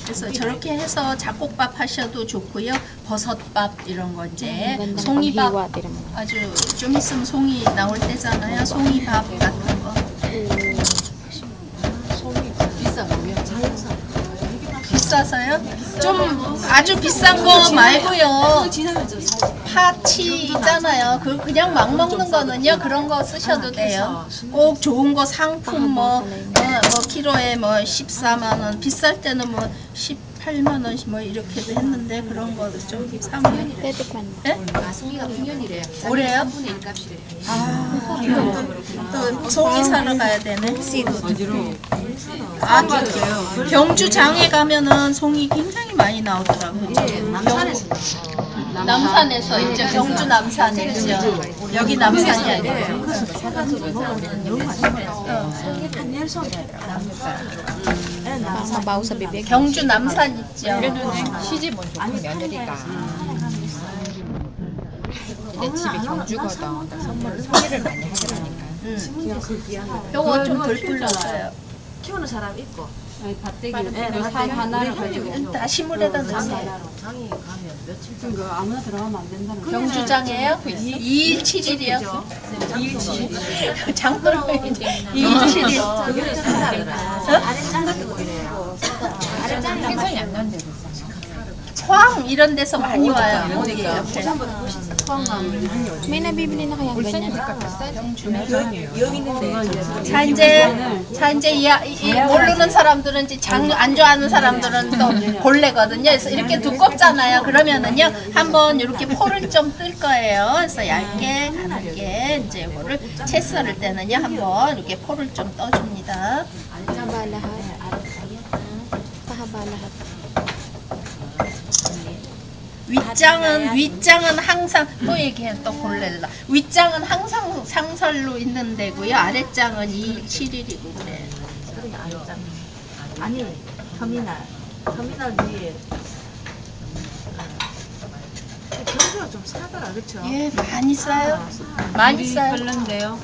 그래서 저렇게 해서 잡곡밥 하셔도 좋고요. 버섯밥 이런 거 이제 송이밥 아주 좀 있으면 송이 나올 때잖아요. 송이밥 같은 거. 비싸서요? 좀 아주 비싼 거 말고요. 파치 있잖아요. 그냥 막 먹는 거는요. 그런 거 쓰셔도 돼요. 꼭 좋은 거 상품 뭐 키로에 뭐 14만 원, 비쌀 때는 뭐 18만 원 뭐 이렇게도 했는데 그런 거 좀 사면. 네? 송이가 풍년이래요. 올해요? 3분의 1 값이래요. 또 송이 사러 가야 되네. 어디로? 아, 경주장에 가면은 송이 굉장히 많이 나오더라고요. 남산에서 남산에서 있죠. 경주 남산에 있죠. 여기 남산이 아니고. Mabaw sa bibig. 경주 남산 있죠. 시집 온 좋은 며느리가 내 집이 경주거든. 선물을 소개를 많이 하더라니까. 요거 좀 덜 불렀어요. 키우는 사람 있고 밭대기 하나를 가지고 다시 물에다 넣으세요. 장이 가면 며칠 그러니까 아무나 들어가면 안 된다는 거. 경주장이에요? 2일 7일이요? 2일 7일. 장 들어가면 2일 7일. 아랫장 같은 거 이래요. 아랫장이 생선이 안 나는 데도 있어. 포항 이런 데서 많이 와요. 여기 옆에. May nabibili na kayang ganyan? 자 이제 모르는 사람들은 이제 장 안 좋아하는 사람들은 또 골래거든요. 그래서 이렇게 두껍잖아요. 그러면은요 한번 이렇게 포를 좀 뜰 거예요. 그래서 얇게 가늘게 이제 이거를 채 썰을 때는요 한번 이렇게 포를 좀 떠줍니다. Pahaba lahat. Pahaba lahat. 윗장은 항상 또 얘기해 또 골렐라. 윗장은 항상 상설로 있는 데고요. 아랫장은 2일 7일이고 그래. 아니 터미널 위에 경주가 좀 사더라 그렇죠? 예, 많이 싸요. 많이 싸요. 별론데요.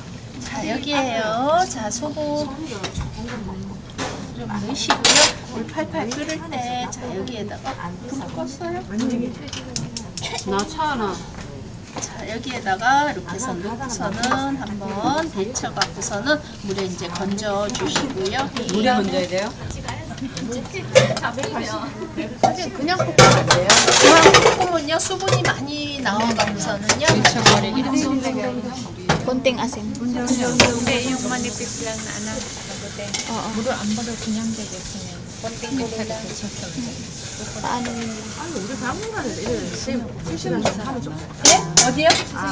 자, 여기에요. 자, 소금 좀 넣으시고요. 물 팔팔 끓을 때, 자, 여기에다가 불 껐어요? 나 차 하나. 자, 여기에다가 이렇게 해서 넣고서는 한번 데쳐갖고서는 물에 이제 건져 주시고요. 물에 건져야 돼요? 그냥 볶으면 안 돼요? 볶으면요, 수분이 많이 나와갖고서는요. Konting asin. Hindi, yung manipis lang na anak. Oo. Buro ang buro 그냥 되겠으면 밑에다 데쳤으면 Paano yun? 아니 우리 박물관에서 이런 세시는 좀 하면 좀 예? 어디요?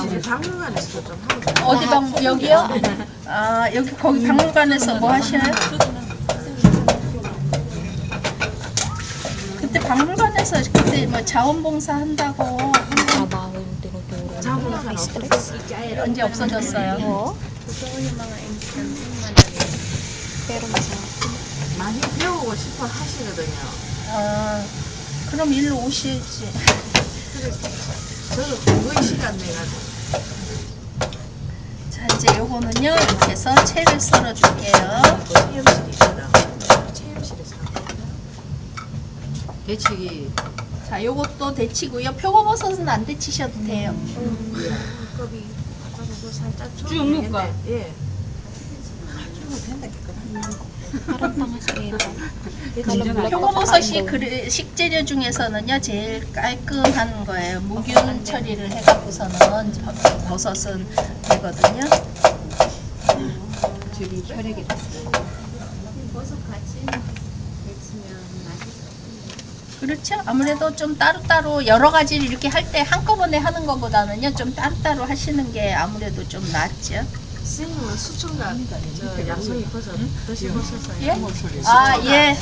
우리 박물관에서 좀 하면 좀 어디 여기요? 아, 여기 거기 박물관에서 뭐 하시나요? 그때 박물관에서 그때 뭐 자원봉사 한다고 Trabaho yung tinuturo. 자본사는 없어. 언제 없어졌어요? Oo. totoo yung mga instant madali. Pero masarap. 많이 배우고 싶어 하시거든요. 아, 그럼 일로 오시지. 저도 공부의 시간 내가지고. 자, 이제 요거는요, 이렇게 해서 채를 썰어 줄게요. 체험실이 있거든. 체험실에서. 대치기. 자, 요것도 데치고요. 표고버섯은 안 데치셔도 돼요. 껍이 살짝 쭉 묶어. 예. Parang pangas ito. 표고버섯이 식재료 중에서는요, 제일 깔끔한 거예요. 무균 처리를 해갖고서는 버섯은 되거든요. 저기 혈액이 됐어요. 버섯 같이 데치면 맛있어. 그렇죠. 아무래도 좀 따로따로 여러 가지를 이렇게 할 때 한꺼번에 하는 것보다는요, 좀 따로따로 하시는 게 아무래도 좀 낫죠. 선생님은 수청각 저 양송이 버섯 드셔보셨어요? 예? 아, 예.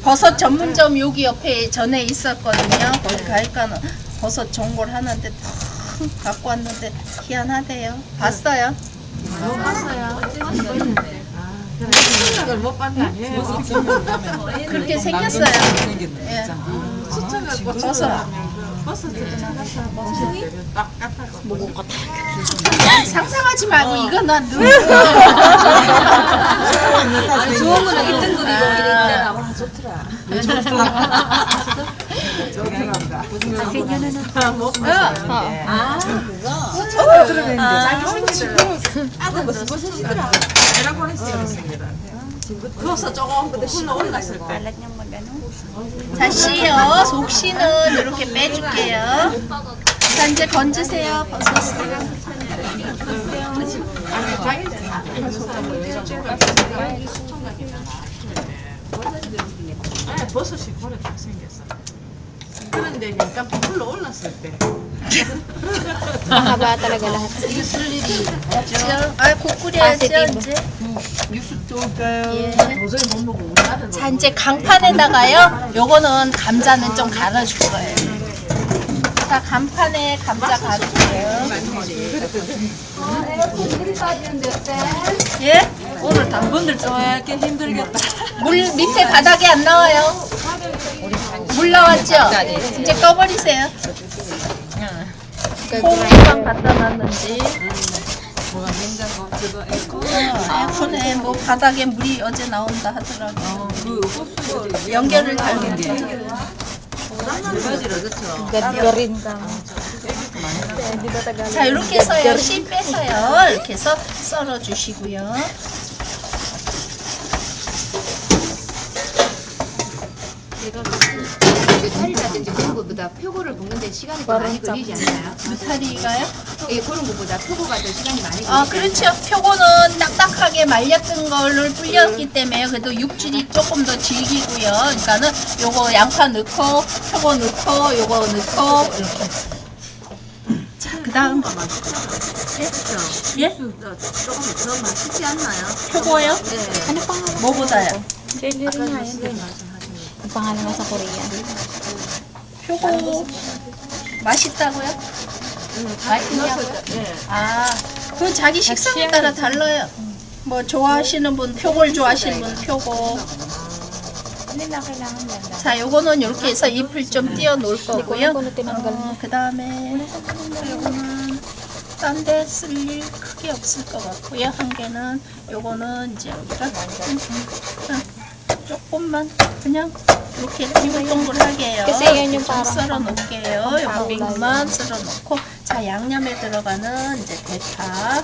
버섯 전문점 여기 옆에 전에 있었거든요. 거기 가니까는 버섯 전골 하는데 탁 갖고 왔는데 희한하대요. 봤어요? 못 봤어요. 수청각을 못 봤는 게 아니에요. 그렇게 생겼어요. 예. 수청각 버섯. 상상하지 말고 이거 나 눈. 좋은 거는 1등 그리고 이랬잖아. 와, 그래서 조금 굴러 올랐을 때. Kalat niyang mag-ano. 다시요. 속씨는 이렇게 빼줄게요. 자 이제 건지세요. 버섯을. 네, 버섯이 고래 딱 생겼어. 그런데 약간 굴러 올랐을 때. Mahaba talaga lahat. 아, 국 끓여야죠 이제. 예. 자 이제 강판에다가요. 요거는 감자는 좀 갈아줄 거예요. 자 간판에 감자 갈을게요. 예? 오늘 당분들 좋아하기 힘들겠다. 물 밑에 바닥에 안 나와요. 물 나왔죠? 이제 꺼버리세요. 콩이랑 갖다 놨는지. 뭐가 냉장고 그거 에코. 에어컨에 뭐 바닥에 물이 어제 나온다 하더라고요. 그 호수 연결을 달는 게. 두 가지로 그렇죠. Gadgarin ka. 자 이렇게 해서요. 씨 빼서요. 이렇게 해서 썰어 주시고요. 느타리라든지 그런 것보다 표고를 볶는데 시간이 더 많이 걸리지 않나요? 느타리가요? 예, 그런 것보다 표고가 더 시간이 많이 걸리지 아 그렇죠. 표고는 딱딱하게 말렸던 거를 불렸기 때문에 그래도 육질이 조금 더 질기고요. 그러니까는 요거 양파 넣고 표고 넣고 요거 넣고 이렇게. 자 그다음 예? 조금 더 맛있지 않나요? 표고요? Ano pangalan? 뭐보다요? Jelly rin nga yun. Ang pangalan nga sa Korean. 표고 맛있다고요? 맛있냐고요? 아, 그 자기 식성에 따라 달라요. 뭐 좋아하시는 분 표고를 좋아하시는 분 표고. Ano na kailangan yan? 자, 요거는 이렇게 해서 잎을 좀 띄어 놓을 Hindi ko 거고요. na kung tinanggal mo. 그 다음에 요거는 딴 데 쓸 일 크게 없을 것 같고요. 한 개는 요거는 이제 여기다 조금만 그냥 이렇게 동글동글하게 해요. Kasi yan yung 좀 parang 썰어 놓을게요. 요 부분만 썰어 놓고 자 양념에 들어가는 이제 대파.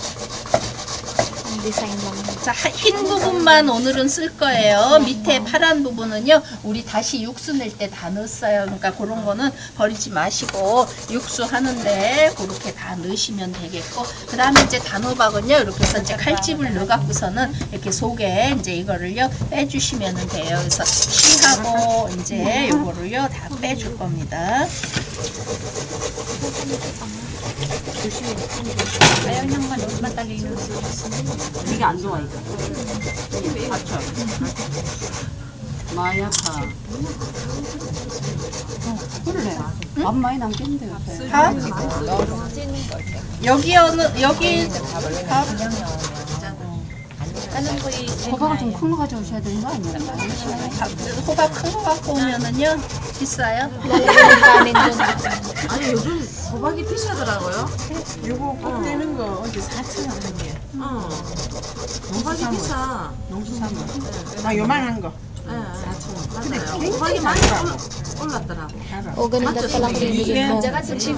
Ang design lang. 자, 흰 부분만 오늘은 쓸 거예요. 밑에 파란 부분은요, 우리 다시 육수 낼 때 다 넣었어요. 그러니까 그런 거는 버리지 마시고, 육수 하는데 그렇게 다 넣으시면 되겠고, 그 다음에 이제 단호박은요, 이렇게 해서 이제 칼집을 넣어갖고서는 이렇게 속에 이제 이거를요, 빼주시면 돼요. 그래서 씨하고 이제 요거를요, 다 빼줄 겁니다. Ayaw niyang manood, matalino. 이게 안 좋아 이거. 맞죠? 마야파. 그래. 밥 많이 남겠는데 요새. 밥? 여기 밥? 호박을 좀 큰 거 가져오셔야 되는 거 아니에요? 호박 큰 거 갖고 오면은요, 비싸요. Lalagyan ng kanin dun. 아니 요즘 호박이 비싸더라고요. 요거 꼭 되는 거 어제 4,000원 한 개. 호박이 비싸. 아 요만한 거. 맞아요. 호박이 많이 올랐더라고. O ganun daw palang bibigyan mo.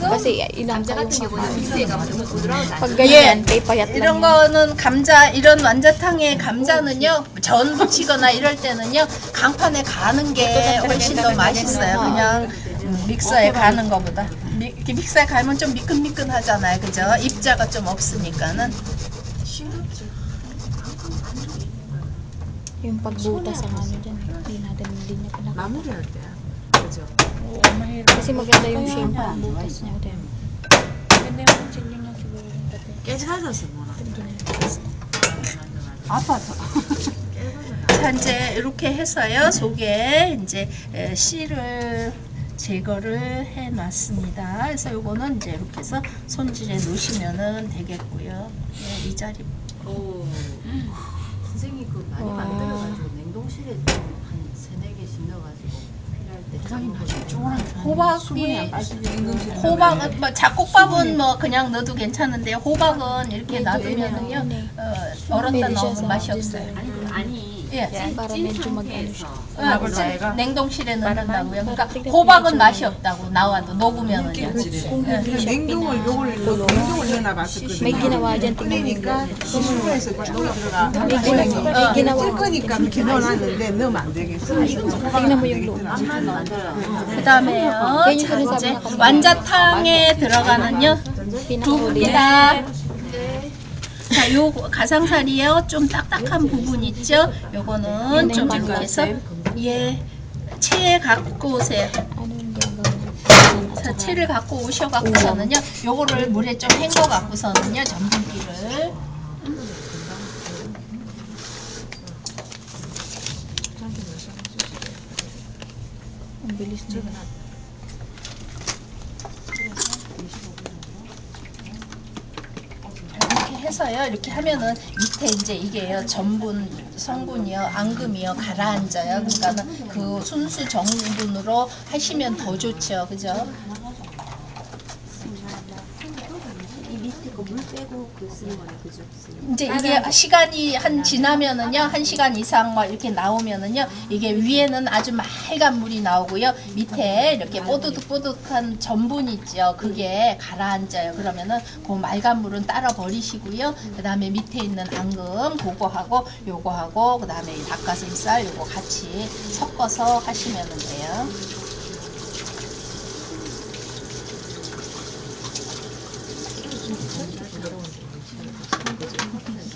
Kasi ilang 감자 같은 경우는 밑에가 너무 부드러워서 안 Pag ganyan, kay payat lang 이런 yan. 거는 감자, 이런 완자탕의 감자는요, 전 부치거나 이럴 때는요, 강판에 가는 게 훨씬 더 맛있어요. 그냥 믹서에 가는 거보다. 이렇게 믹서에 갈면 좀 미끈미끈하잖아요. 그죠? 입자가 좀 없으니까는. Yung pagbutas ang ano dyan. Hindi niya pinag... 마무리할 때. 그죠? Kasi maganda yung shape ng butas niya. Ganda yung chili niya siguro. 깨져서 뭐라. 아파서. 자, 이제 이렇게 해서요, 속에 이제 씨를 제거를 해 놨습니다. 그래서 요거는 이제 이렇게 해서 손질해 놓으시면은 되겠고요. 네, 이 자리. 선생님 그 많이 만들어가지고 냉동실에 좀 한 3-4개씩 넣어가지고 호박이 호박은 뭐 잡곡밥은 뭐 그냥 넣어도 괜찮은데 호박은 이렇게 놔두면은요 얼었다 넣으면 맛이 없어요. 예. Para medyo mag-ano siya. 냉동실에 넣는다고요. 그러니까 호박은 맛이 없다고 나와도 녹으면은요. 냉동을 냉동을 넣어놨었거든요. May ginawa dyan, tingnan mo. 그러니까 시중에서 쭉이 들어가. May ginawa. 뜰 거니까 이렇게 넣어놨는데 넣으면 안 되겠어. Tingnan mo yung loob. 그다음에요. 자, 이제 완자탕에 들어가는요 Pinakahuli. 두부입니다. 자, 요 가상살이요. 좀 딱딱한 부분 있죠? 요거는 좀 이렇게 해서 체에 갖고 오세요. Ano yung gagawin? 자, 채를 갖고 오셔갖고서는요, 요거를 물에 좀 헹궈 갖고서는요, 전분기를 Ang bilis nila. 이렇게 해서요, 이렇게 하면은 밑에 이제 이게요, 전분 성분이요, 앙금이요, 가라앉아요. 그러니까는 그 순수 정분으로 하시면 더 좋죠, 그죠? 이제 이게 시간이 지나면은요, 1시간 이상 뭐 이렇게 나오면은요, 이게 위에는 아주 맑은 물이 나오고요, 밑에 이렇게 뽀득뽀득한 전분 있죠, 그게 가라앉아요. 그러면은 그 맑은 물은 따라 버리시고요, 그 다음에 밑에 있는 앙금 그거하고 요거하고 그 다음에 닭가슴살 요거 같이 섞어서 하시면 돼요.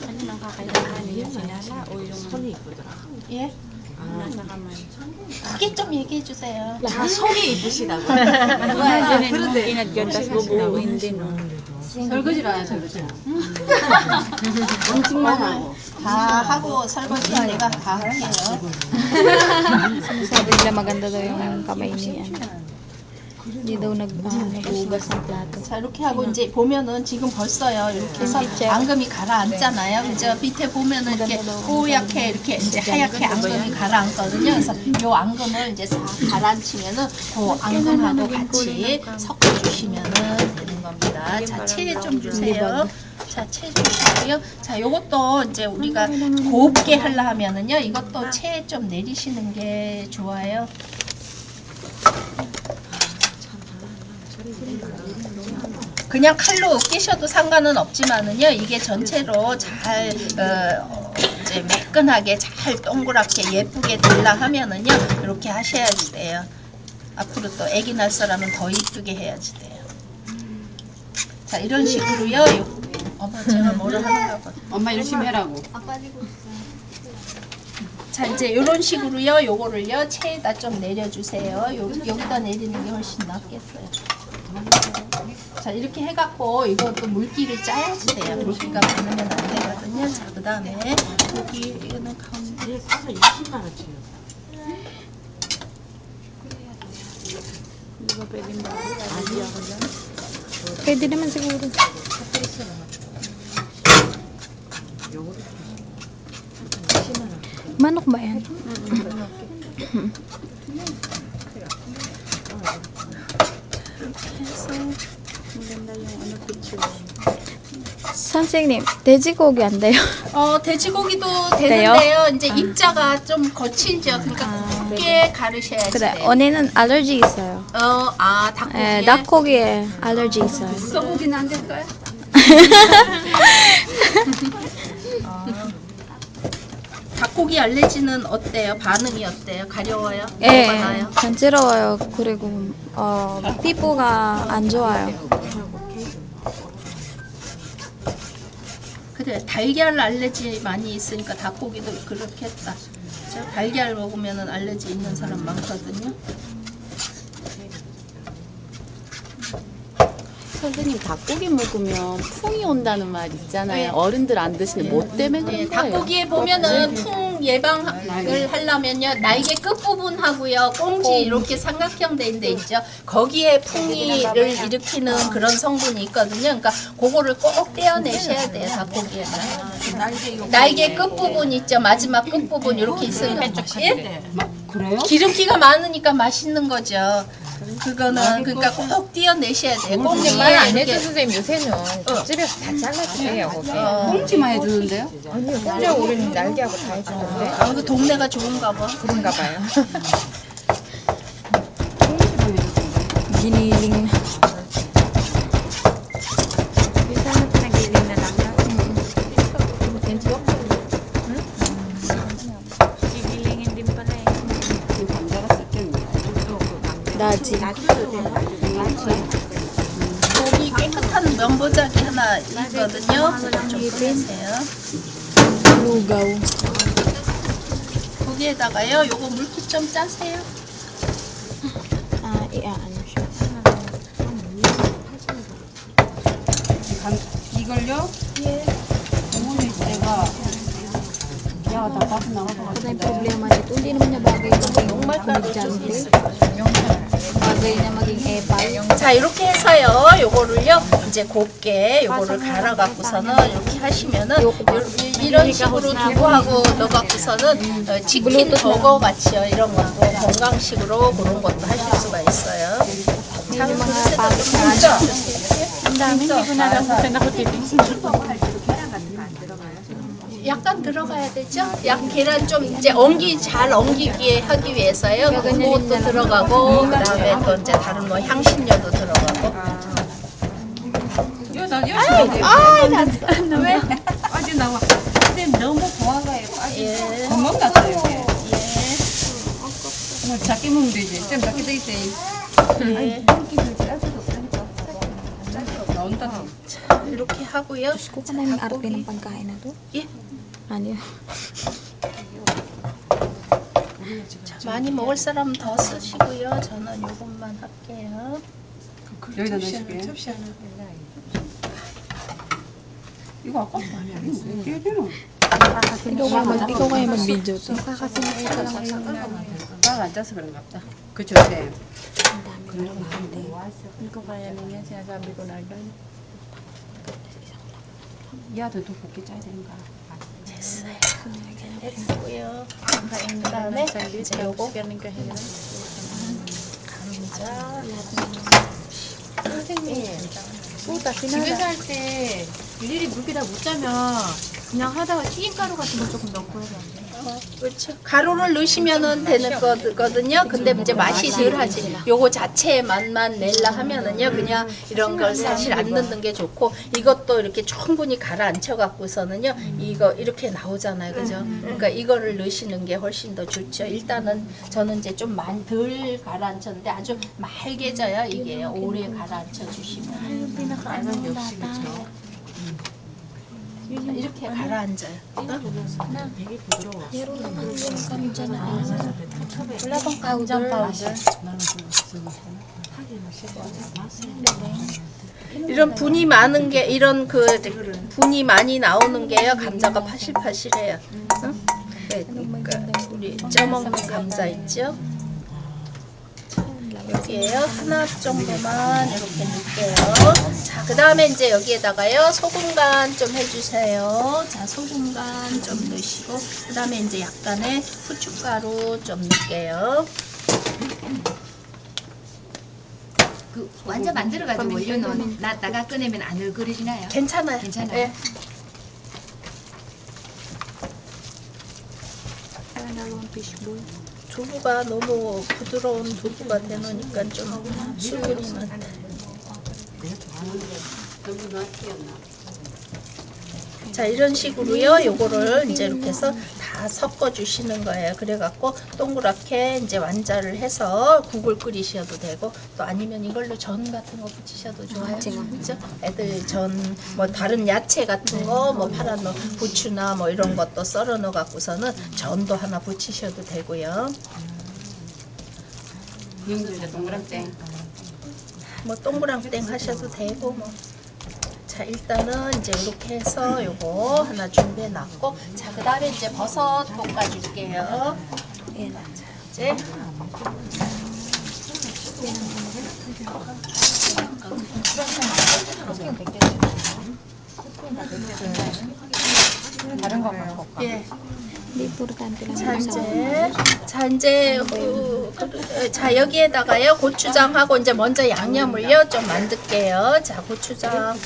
Ano nakakailangan yung sinala o yung 예? nasa kamay? 크게 좀 얘기해 주세요. 손이 이쁘시다고. 그거는 inadgan tas bubuuin din. 설거지라 설거지. 엄청만 하고. 다 하고 설거지 내가 다 할게요. Sabi nila maganda daw yung kamay ni ano. Hindi daw naghugas ng plato. 자, 이렇게 하고 이제 보면은 지금 벌써요. 이렇게 해서 앙금이 가라앉잖아요. 그죠? 밑에 보면은 이렇게 뽀얗게 이렇게 이제 하얗게 앙금이 가라앉거든요. 그래서 요 앙금을 이제 싹 가라앉히면은 그 앙금하고 같이 섞어주시면은 되는 겁니다. 자, 채 좀 주세요. 자, 채 주시고요. 자, 요것도 이제 우리가 곱게 하려 하면은요. 이것도 채 좀 내리시는 게 좋아요. 그냥 칼로 으깨셔도 상관은 없지만은요, 이게 전체로 잘 이제 매끈하게 잘 동그랗게 예쁘게 되려 하면은요, 이렇게 하셔야지 돼요. 앞으로 또 아기 낳을 사람은 더 이쁘게 해야지 돼요. 자, 이런 식으로요. 어머, 제가 뭐를 하는가 봐. 엄마 열심히 해라고. 자, 이제 이런 식으로요. 요거를요, 체에다 좀 내려주세요. 여기다 내리는 게 훨씬 낫겠어요. 자, 이렇게 해갖고 이것도 물기를 짜야지 돼요. 물기가 많으면 안 되거든요. 자, 그 다음에 고기 이거는 가운데 가서 20만 원치요. Hindi ba pwedeng bago? Pwede naman siguro. Manok ba yan? Maganda yung ano picture. 선생님, 돼지고기 안 돼요? 돼지고기도 되는데요. 이제 입자가 좀 거칠죠. 그러니까 곱게 가르셔야지 그래, 돼요. 언니는 알러지 있어요. 닭고기에. 네, 닭고기에 알러지 있어요. 소고기는 안 될까요? 닭고기 알레르기는 어때요? 반응이 어때요? 가려워요? 예, 뭐가 나요? 간지러워요. 그리고 피부가 안 좋아요. 그래, 달걀 알레르기 많이 있으니까 닭고기도 그렇겠다. 달걀 먹으면 알레르기 있는 사람 많거든요. 선생님 닭고기 먹으면 풍이 온다는 말 있잖아요. 네. 어른들 안 드시는 뭐 때문에 그런 네, 거예요? 닭고기에 보면은 풍 예방을 하려면요, 날개 끝부분하고요, 꽁지 이렇게 삼각형 돼 있죠. 거기에 풍이를 일으키는 그런 성분이 있거든요. 그러니까 그거를 꼭 떼어내셔야 돼요, 닭고기에는. 날개 끝부분 있죠, 마지막 끝부분 이렇게 있으면. 예? 그래요? 기름기가 많으니까 맛있는 거죠. 그거는 그러니까 꼭 띄어내셔야 돼요. 꼭 근데 말 안 이렇게 해줘 선생님 요새는 집에서 다 잘라주세요 거기. 꽁치만 해주는데요? 아니요 혼자 우리는 날개하고 다 해주는데. 아, 그 동네가 좋은가 봐. 그런가 봐요. 꽁치만 해주는데. Giniling na. Bisa na pinagiling na lang yan. Gigilingin din pala eh. 그 감자가 쓸데없네. Daji. 여기 깨끗한 면보자기 하나 있거든요. 좀 꺼내세요. Lugaw. 거기에다가요. 요거 물기 좀 짜세요. Ah, iaano siya. 이걸요? 예. 어머니 제가 야나 밖에 나가서 Ito yung problema dito. Hindi naman niya bagay maging komedyante. Bagay na maging epal. 자, 이렇게 해서요. 요거를요. 이제 곱게 요거를 갈아 갖고서는 이렇게 하시면은 이런 식으로 두부하고 넣어 갖고서는 치킨 버거 같이요. 이런 것도 건강식으로 그런 것도 하실 수가 있어요. 자, Yung mga 그릇에다 pangit 좀 Ang dami, hindi ko na alam kung saan ako titingin. 약간 들어가야 되죠? 계란 좀 이제 잘 엉기게 하기 위해서요. 그것도 들어가고 그다음에 또 이제 다른 뭐 향신료도 들어가고. 왜? 빠져 나와. 근데 너무 좋아가요. 예. 구멍 났어요. 이게. 예. 뭐 작게 먹으면 되지. 좀 작게 돼 있대. 예. 나온다. 자, 이렇게 하고요. Ko ka na yung arte ng pagkain na to. 예. Ano yun? 자, 많이 먹을 사람 더 쓰시고요. 저는 요것만 할게요. 여기다 넣으실게요. 이거 아까 많이 안 했는데 이게 되나? Ikaw kaya mag-video to. 안 짜서 그런가 보다. 그쵸, 네. Hindi ko kaya niya, sinasabi ko na doon. 야도 더 곱게 짜야 되는가? 됐고요. 그다음에 이제 요거 감자. 집에서 할 때 일일이 물기다 못 짜면 그냥 하다가 튀김가루 같은 거 조금 넣고 해서 안 돼요? 그렇죠. 가루를 넣으시면은 되는 거거든요. 근데 이제 맛이 덜하지. 요거 자체의 맛만 낼라 하면은요, 그냥 이런 걸 사실 안 넣는 게 좋고, 이것도 이렇게 충분히 가라앉혀 갖고서는요, 이거 이렇게 나오잖아요, 그죠? 그러니까 이거를 넣으시는 게 훨씬 더 좋죠. 일단은 저는 이제 좀 많이 덜 가라앉혔는데 아주 맑게져요, 이게 오래 가라앉혀 주시면. 자, 이렇게 가라앉아요. Meron naman yung kamdya na wala bang powder? 이런 분이 많은 게 이런 그 분이 많이 나오는 게요 감자가 파실파실해요. 응? 네, 그러니까 우리 쪄먹는 감자 있죠? 여기에요 하나 정도만 이렇게 넣을게요. 자, 그 다음에 이제 여기에다가요 소금 간 좀 해주세요. 자, 소금 간 좀 넣으시고 그 다음에 이제 약간의 후춧가루 좀 넣을게요. 그 완전 만들어가지고 올려놓은 놨다가 꺼내면 안 얼그러지나요? 괜찮아요. 괜찮아요? 네. Parang dalawang fishbowl. 두부가 너무 부드러운 두부가 되놓으니까 좀 수분이 많다. 자, 이런 식으로요. 요거를 이제 이렇게 해서 다 섞어 주시는 거예요. 그래갖고 동그랗게 이제 완자를 해서 국을 끓이셔도 되고 또 아니면 이걸로 전 같은 거 부치셔도 좋아요. 그죠? 애들 전 뭐 다른 야채 같은 거 뭐 파란 거 부추나 뭐 이런 것도 썰어 넣어 갖고서는 전도 하나 부치셔도 되고요. 이제 동그랑땡. 뭐 동그랑땡 하셔도 되고 뭐. 자, 일단은 이제 이렇게 해서 요거 하나 준비해 놨고 자, 그 다음에 이제 버섯 볶아 줄게요. 자, 이제 다른 것만 먹고. 예. Importante lang 자, sa 이제 자, 여기에다가요 고추장하고 이제 먼저 양념을요 좀 만들게요. 자, 고추장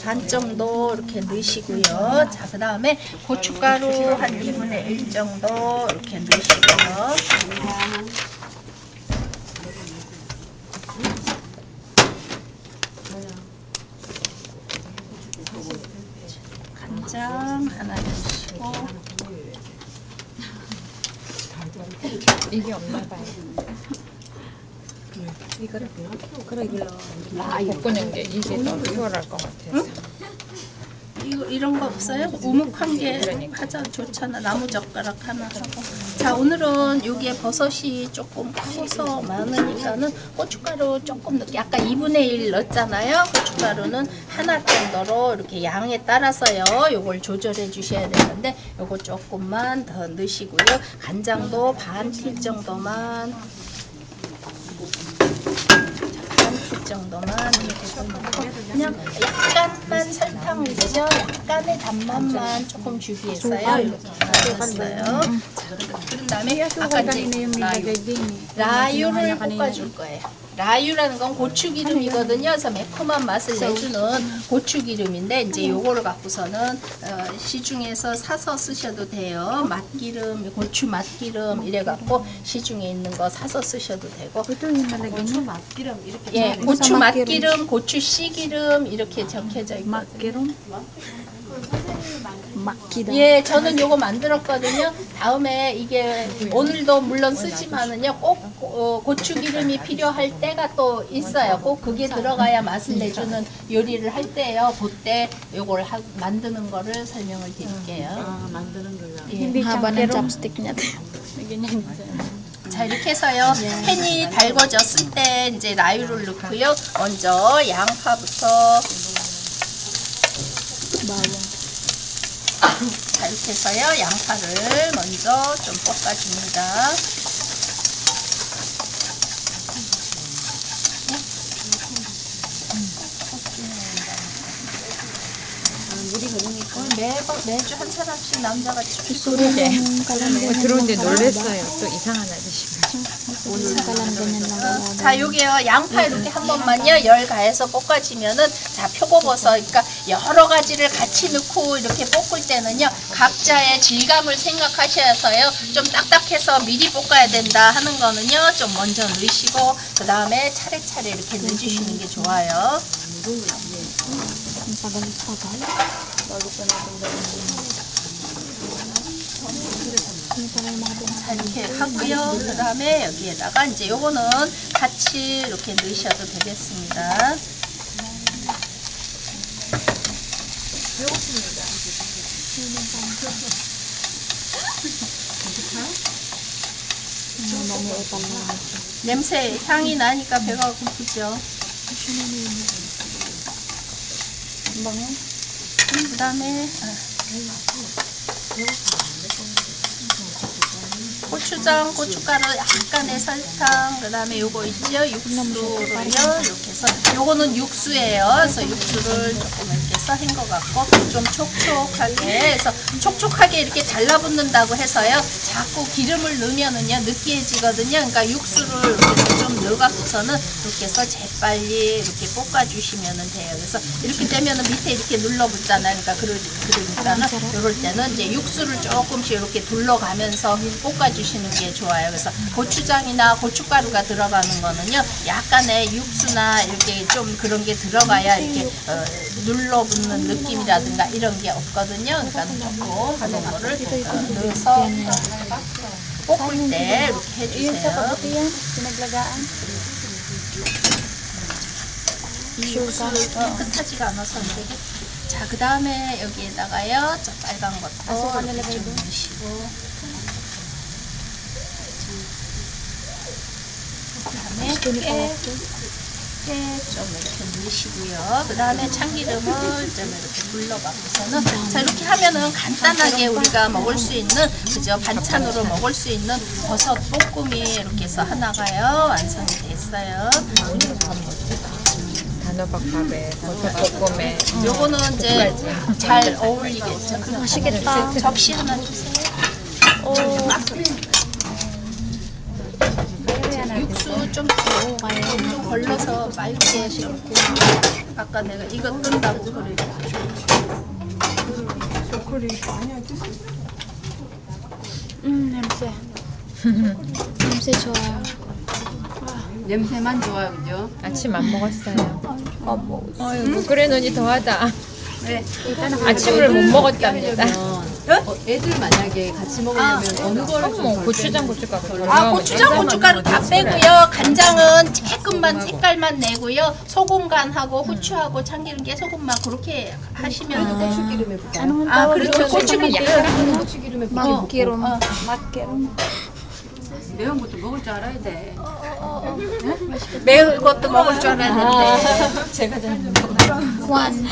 반 정도 이렇게 넣으시고요. 자, 그 다음에 고춧가루 한 2분의 1 정도 이렇게 넣으시고요. 간장 하나 넣으시고. 이게 없나 봐요. 볶는 게 이게 더 수월할 것 같아요. 이런 거 없어요? 우묵한 게 하자 좋잖아. 나무젓가락 하나 하고. 자, 오늘은 여기에 버섯이 조금 커서 많으니까는 고춧가루 조금 넣게. 아까 2분의 1 넣었잖아요. 고춧가루는 하나 정도로 이렇게 양에 따라서요. 요걸 조절해 주셔야 되는데 요거 조금만 더 넣으시고요. 간장도 반 티 정도만. 정도만 이렇게 넣고 그냥 약간만 설탕을 있죠. 약간의 단맛만 조금 주기 위해서요. 이렇게 넣었어요. 그런 다음에 아까 이제 라유를 볶아줄 거예요. 라유라는 건 고추기름이거든요. 그래서 매콤한 맛을 내주는 고추기름인데 이제 요거를 갖고서는 시중에서 사서 쓰셔도 돼요. 맛기름, 고추 맛기름 이래갖고 시중에 있는 거 사서 쓰셔도 되고. 고추 맛기름 이렇게 예, 고추 맛기름, 고추 씨기름 이렇게 적혀져 있거든요. Makida. 예, 저는 요거 만들었거든요. 다음에 이게 오늘도 물론 쓰지만은요, 꼭 고추기름이 필요할 때가 또 있어요. 꼭 그게 들어가야 맛을 내주는 요리를 할 때요. 그때 요걸 만드는 거를 설명을 드릴게요. 아, 만드는 거요. 예. Haba ng chopstick niya. 자, 이렇게 해서요. 팬이 달궈졌을 때 이제 라유를 넣고요. 먼저 양파부터. 자, 이렇게 해서요. 양파를 먼저 좀 볶아줍니다. 매주 한 사람씩 남자같이 들어오는데 놀랬어요. 또 이상한 아저씨가. 자, 여기요 양파 이렇게 한 번만요 열 가해서 볶아지면은 자 표고버섯 그러니까 여러 가지를 같이 넣고 이렇게 볶을 때는요 각자의 질감을 생각하셔서요 좀 딱딱해서 미리 볶아야 된다 하는 거는요 좀 먼저 넣으시고 그 다음에 차례차례 이렇게 넣어주시는 게 좋아요. 자, 이렇게 하고요. 그 다음에 여기에다가 이제 요거는 같이 이렇게 넣으셔도 되겠습니다. 냄새, 향이 나니까 배가 고프죠. 그 다음에 고추장, 고춧가루, 약간의 설탕, 그 다음에 요거 있죠? 육수를요, 이렇게 해서, 요거는 육수예요. 그래서 육수를 조금 이렇게 해서 헹궈 갖고, 좀 촉촉하게 해서, 촉촉하게 이렇게 달라붙는다고 해서요, 자꾸 기름을 넣으면은요, 느끼해지거든요. 그러니까 육수를 이렇게 좀 넣어 갖고서는, 이렇게 해서 재빨리 이렇게 볶아주시면 돼요. 그래서 이렇게 되면은 밑에 이렇게 눌러붙잖아요. 그러니까 그러니까는, 이럴 때는 이제 육수를 조금씩 이렇게 둘러가면서 볶아주시면 게 좋아요. 그래서 고추장이나 고춧가루가 들어가는 거는요, 약간의 육수나 이렇게 좀 그런 게 들어가야 이렇게 눌러붙는 느낌이라든가 이런 게 없거든요. 그러니까 조금 그런 거를 넣어서 볶을 때 이렇게 해주세요. 육수 깨끗하지가 않아서 안 되고. 자, 그 다음에 여기에다가요, 저 빨간 것도 이렇게 좀 넣으시고. 그다음에 깨 좀 이렇게 넣으시고요. 그 다음에 참기름을 좀 이렇게 둘러갖고서는 자 이렇게 하면은 간단하게 우리가 먹을 수 있는 그죠 반찬으로 먹을 수 있는 버섯 볶음이 이렇게 해서 하나가요 완성이 됐어요. 단호박밥에 버섯볶음에 요거는 이제 잘 어울리겠죠. 맛있겠다. 접시 하나 주세요. 육수 좀 걸러서 맑게 씻고. 아까 내가 이거 뜬다고 그래. 냄새. 냄새 좋아요. 냄새만 좋아, 그죠? 아침 안 먹었어요. 뭐. 어이구 그래 눈이 더하다. 네. 아침을 못 먹었답니다. 애들 만약에 같이 먹으려면 어느 거를 어머 고추장 고춧가루. 아, 고추장, 고춧가루 다 빼고요. 간장은 조금만 색깔만 내고요. 소금 간하고 후추하고 참기름, 깨소금만 그렇게 하시면 돼요. 고추기름에 볶아. 아, 그렇죠. 고추는 약간 고추기름에 볶아. 맛기름. 맛기름. 매운 것도 먹을 줄 알아야 돼. 매운 것도 먹을 줄 알아야 되는데. 제가 잘 관.